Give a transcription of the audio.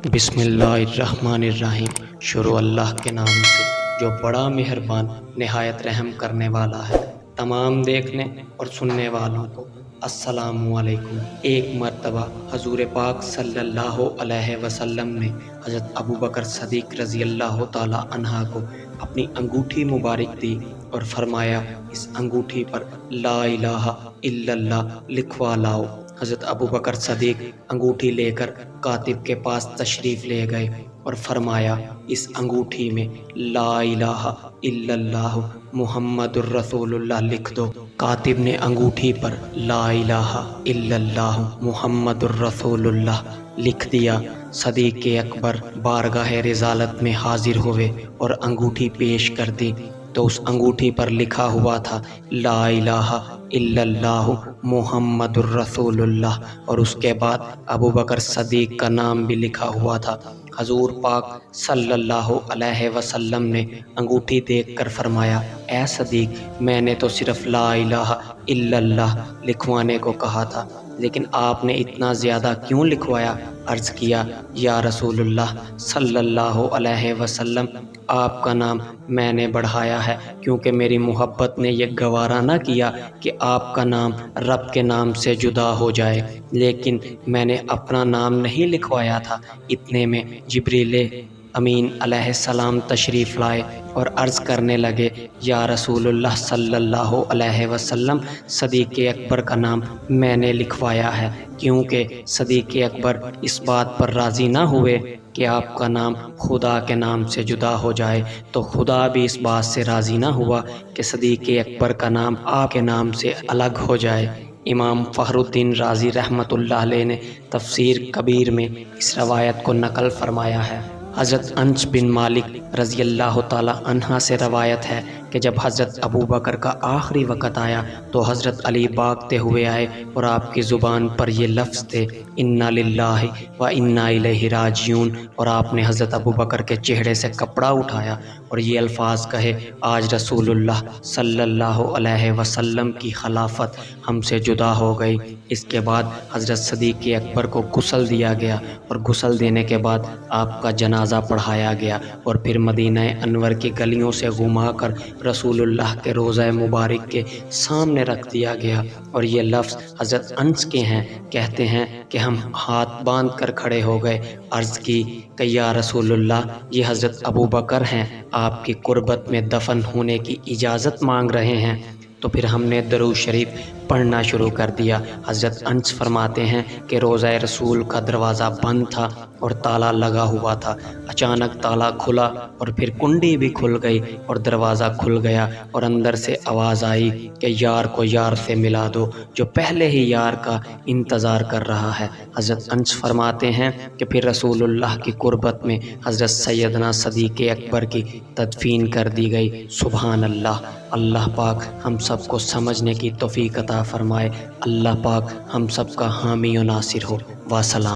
بسم اللہ الرحمن الرحیم۔ شروع اللہ کے نام سے جو بڑا مہربان نہایت رحم کرنے والا ہے۔ تمام دیکھنے اور سننے والوں کو السلام علیکم۔ ایک مرتبہ حضور پاک صلی اللہ علیہ وسلم نے حضرت ابوبکر صدیق رضی اللہ تعالی عنہ کو اپنی انگوٹھی مبارک دی اور فرمایا، اس انگوٹھی پر لا الہ الا اللہ لکھوا لاؤ۔ حضرت ابوبکر صدیق انگوٹھی لے کر کاتب کے پاس تشریف لے گئے اور فرمایا، اس انگوٹھی میں لا الہ الا اللہ محمد الرسول اللہ لکھ دو۔ کاتب نے انگوٹھی پر لا الہ الا اللہ محمد الرسول اللہ لکھ دیا۔ صدیق اکبر بارگاہ رسالت میں حاضر ہوئے اور انگوٹھی پیش کر دی تو اس انگوٹھی پر لکھا ہوا تھا لا الہ الا اللہ محمد الرسول اللہ، اور اس کے بعد ابوبکر صدیق کا نام بھی لکھا ہوا تھا۔ حضور پاک صلی اللہ علیہ وسلم نے انگوٹھی دیکھ کر فرمایا، اے صدیق، میں نے تو صرف لا الہ الا اللہ لکھوانے کو کہا تھا، لیکن آپ نے اتنا زیادہ کیوں لکھوایا؟ عرض کیا، یا رسول اللہ صلی اللہ علیہ وسلم، آپ کا نام میں نے بڑھایا ہے کیونکہ میری محبت نے یہ گوارا نہ کیا کہ آپ کا نام رب کے نام سے جدا ہو جائے، لیکن میں نے اپنا نام نہیں لکھوایا تھا۔ اتنے میں جبریل امین علیہ السلام تشریف لائے اور عرض کرنے لگے، یا رسول اللہ صلی اللہ علیہ وسلم، صدیق اکبر کا نام میں نے لکھوایا ہے، کیونکہ صدیق اکبر اس بات پر راضی نہ ہوئے کہ آپ کا نام خدا کے نام سے جدا ہو جائے، تو خدا بھی اس بات سے راضی نہ ہوا کہ صدیق اکبر کا نام آپ کے نام سے الگ ہو جائے۔ امام فخر الدین رازی رحمۃ اللہ علیہ نے تفسیر کبیر میں اس روایت کو نقل فرمایا ہے۔ حضرت انس بن مالک رضی اللہ تعالی عنہ سے روایت ہے کہ جب حضرت ابوبکر کا آخری وقت آیا تو حضرت علی بھاگتے ہوئے آئے اور آپ کی زبان پر یہ لفظ تھے، انا للہ و انا الیہ راجعون، اور آپ نے حضرت ابوبکر کے چہرے سے کپڑا اٹھایا اور یہ الفاظ کہے، آج رسول اللہ صلی اللہ علیہ وسلم کی خلافت ہم سے جدا ہو گئی۔ اس کے بعد حضرت صدیق اکبر کو غسل دیا گیا اور غسل دینے کے بعد آپ کا جنازہ پڑھایا گیا اور پھر مدینہ انور کی گلیوں سے گھما کر رسول اللہ کے روضہ مبارک کے سامنے رکھ دیا گیا، اور یہ لفظ حضرت انس کے ہیں۔ کہتے ہیں کہ ہم ہاتھ باندھ کر کھڑے ہو گئے، عرض کی کہ یا رسول اللہ، یہ حضرت ابوبکر ہیں، آپ کی قربت میں دفن ہونے کی اجازت مانگ رہے ہیں۔ تو پھر ہم نے درود شریف پڑھنا شروع کر دیا۔ حضرت انس فرماتے ہیں کہ روضہ رسول کا دروازہ بند تھا اور تالا لگا ہوا تھا۔ اچانک تالا کھلا اور پھر کنڈی بھی کھل گئی اور دروازہ کھل گیا اور اندر سے آواز آئی کہ یار کو یار سے ملا دو جو پہلے ہی یار کا انتظار کر رہا ہے۔ حضرت انس فرماتے ہیں کہ پھر رسول اللہ کی قربت میں حضرت سیدنا صدیق اکبر کی تدفین کر دی گئی۔ سبحان اللہ۔ اللہ پاک ہم سب کو سمجھنے کی توفیق عطا فرمائے۔ اللہ پاک ہم سب کا حامی و ناصر ہو۔ وسلام۔